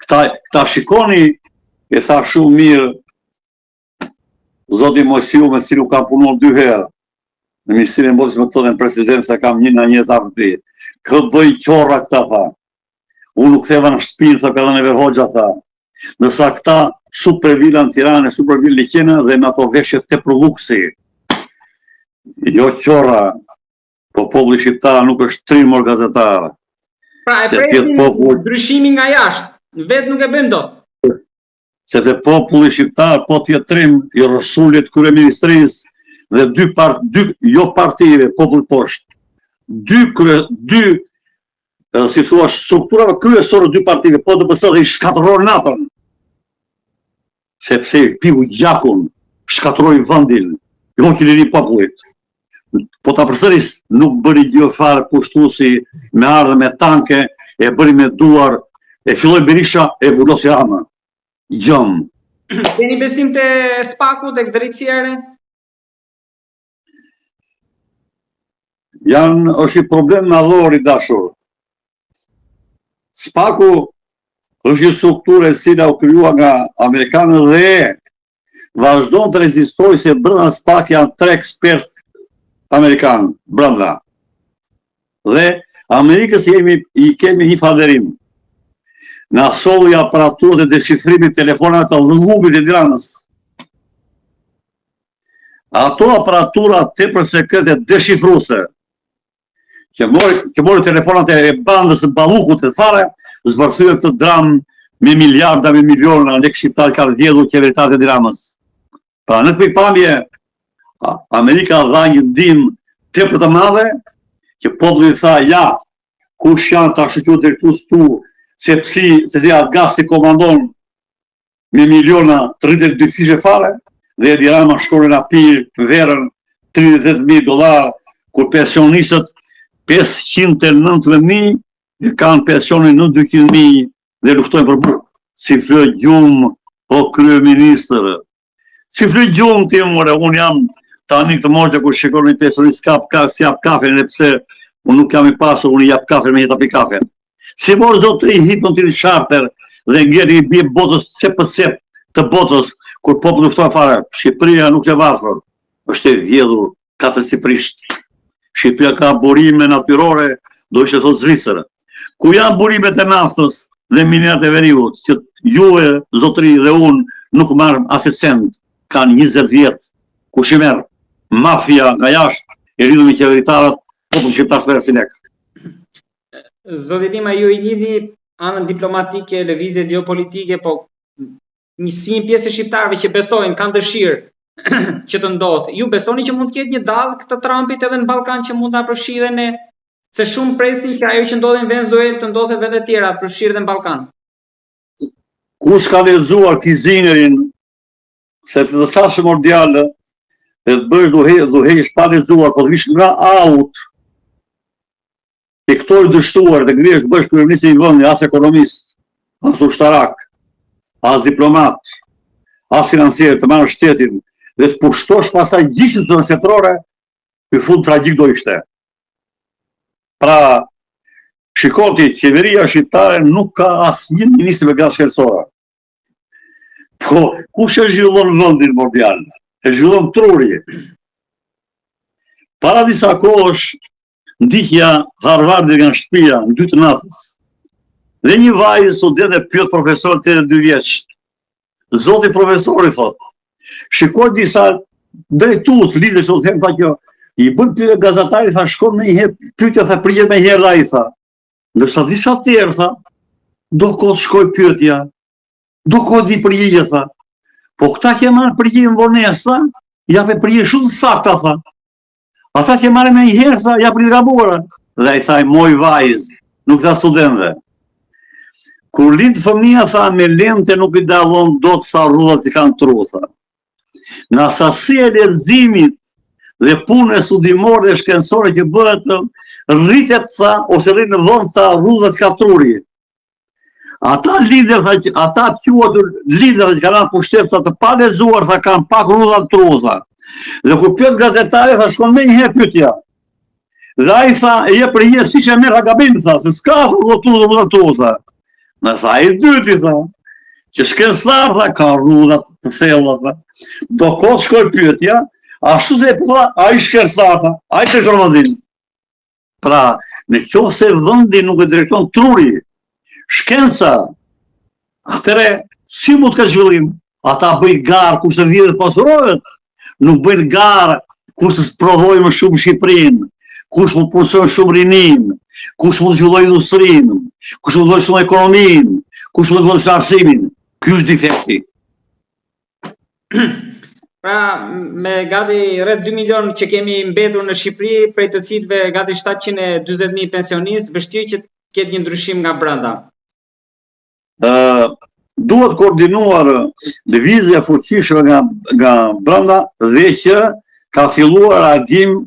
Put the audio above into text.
Këta shikoni, e tha shumë mirë, Zoti Mojsiu me cilu kam punuar 2 herë, në Ministrinë e Mbotës me të dhe në presidencë kam një në një zafëti. Këtë bëj qorra këta, tha. Unë nuk theva në shtëpinë, tha, ka dhe në Verhoxha, tha. Nësa këta super vila në Tiranë, super vila në Liqena dhe në ato veshje të përluksi. Jo qorra, po populli shqiptar nuk është trimor gazetar. Pra e presim ndryshimi nga jashtë, vetë nuk e bëjmë dot. Sepse populli shqiptar, po t'jetë trim, i rësullit kryeministrisë dhe jo partive, popull poshtë, si thua, strukturave kryesore 2 partive, po të pësë dhe i shkatëror natën, sepse pivu gjakun, shkatëroj vëndin, jo qiliri popullit. Po ta përsëris, nuk bëri gjë fare pushtuesi me ardhe me tanke, e bëri me duar, e filloi Berisha, e vullosi Rama. Jam. Keni besim të SPAK-u, të drejtësia e re? Është i problem madhor i dashur. SPAK-u është një strukturë e cila u krijua nga amerikanët dhe vazhdon të rezistojë se brenda SPAK janë 3 ekspertë amerikanë brenda. Dhe Amerikës i kemi një falënderim. Na solli aparaturët e deshifrimit telefonat të dhëmbit e Tiranës. Ato aparatura tepër sekrete deshifruese, që mori telefonat e bandës së ballukut të fare, zbërthyen këtë dram me miliarda, me miliona lekë shqiptar kanë vjedhur qeveritarët e Tiranës. Pra në këtë pikpamje, Amerika dha një ndihmë tepër të madhe, që populli tha, ja, kush janë ta shqyrtuar drejtues tu, sepse atë gaz i komandon me miliona 32 fishe fare, dhe Edi Rama shkonin a pirë verën $38.000, kur pensionistët 590.000 e kanë pensionin në 200.000 dhe luftojnë për burg. Si flë gjumë, o kryeministër. Si flë gjumë ti more, unë jam tani këtë moshë kur shikon një pensionist si jap kafe, edhe pse unë nuk jam i pasur, unë jap kafe me jeta pi kafe. Si morë zotëri hipën të një charter dhe ngeri i bje botës cep të botës, kur populli lufton fare. Shqipëria nuk e varfër, është e vjedhur katësiprisht. Shqipëria ka burime natyrore, do ishte thot Zvicër. Ku janë burimet e naftës dhe minerat e veriut, që juve, zotëri dhe unë, nuk marrëm as e cent, kanë 20 vjetë, ku shimerë, mafia nga jashtë, e rridu me qeveritarët, popull shqiptar s'mere si lek. Zoti Lima, ju i lidhi anën diplomatike, lëvizje geopolitike, po një pjesë e shqiptarëve që besojnë, kanë dëshirë që të ndodhë. Ju besoni që mund të ketë një dallë këtë Trumpit edhe në Ballkan që mund ta përfshijë dhe ne, se shumë presin që ajo që ndodhi në Venezuelë të ndodhë vende të tjera, të përfshirë dhe në Ballkan. Kush ka lexuar Kizingerin, sepse të flasë mordialë, dhe të bësh duhesh pa lexuar, po të vish nga aut, e këto i dështuar dhe ngrihesh të bësh kryeministri i vendit, as ekonomist, as ushtarak, as diplomat, as financier, të marrë shtetin, dhe të pushtosh pastaj gjithë zonën shtetërore, ky fund tragjik do ishte. Pra, shikoti, qeveria shqiptare nuk ka asnjë ministër me gazë shkencore. Po, kush e zhvillon vendin mondial? E zhvillon truri. Para disa kohësh, ndihja Harvardit nga shtëpia në 2 të natës. Dhe një vajzë student e pyet profesor 82 vjeç. Zoti profesori thot, shikoj disa drejtues lidhë që u them tha kjo, i bën pyetje gazetari, tha shkon me një herë pyetja, tha pritet me një herë ai tha. Ndërsa disa të tjerë tha, do kohë shkoj pyetja, do kohë di përgjigje tha. Po këta që marrë përgjigjen vonesë, jape përgjigje shumë sakta tha. Ata që marrë me një herë, tha, ja pritë gabuara. Dhe i thaj, moj vajzë, nuk tha studentëve. Kur lind fëmia, tha, me lente nuk i dallon dot, tha, rrudhat i kanë tru, tha. Në asasi e leximit dhe punën studimore dhe shkencore që bëhet, rritet, tha, ose rrit në vend, tha, rrudhat ka truri. Ata lider, tha, ata të quatur lider që kanë pushtet, tha, të pa lexuar, tha, kanë pak rrudhat tru, tha. Dhe kur pyet gazetari, tha, shkon me një herë pyetja. Dhe ai tha, e je për je si që e merr gabim, tha, se s'ka rrotull, tha. Nësa i dyti, tha, që shkencëtar, tha, ka rrudat të thella, tha, do kohë shkoj pyetja, ashtu se tha, a i shkencëtar, tha, a i të kërmadin. Pra, në qoftë se vendi nuk e drejton truri, shkenca, atëre, si mund të ka zhvillim? Ata bëjnë garë kur se vjedhë pasurohet, nuk bëjnë garë kur se prodhojnë më shumë Shqipërinë, kush mund të punësojnë shumë rinin, kush mund të zhvillojnë industrinë, kush mund të zhvillojnë shumë ekonominë, kush mund të zhvillojnë shumë arsimin. Ky është defekti. Pra, me gati rreth 2 milion që kemi mbetur në Shqipëri, prej të cilëve gati 740.000 pensionistë, vështirë që ketë një ndryshim nga brenda. Duhet koordinuar lëvizja fuqishme nga brenda dhe që ka filluar agim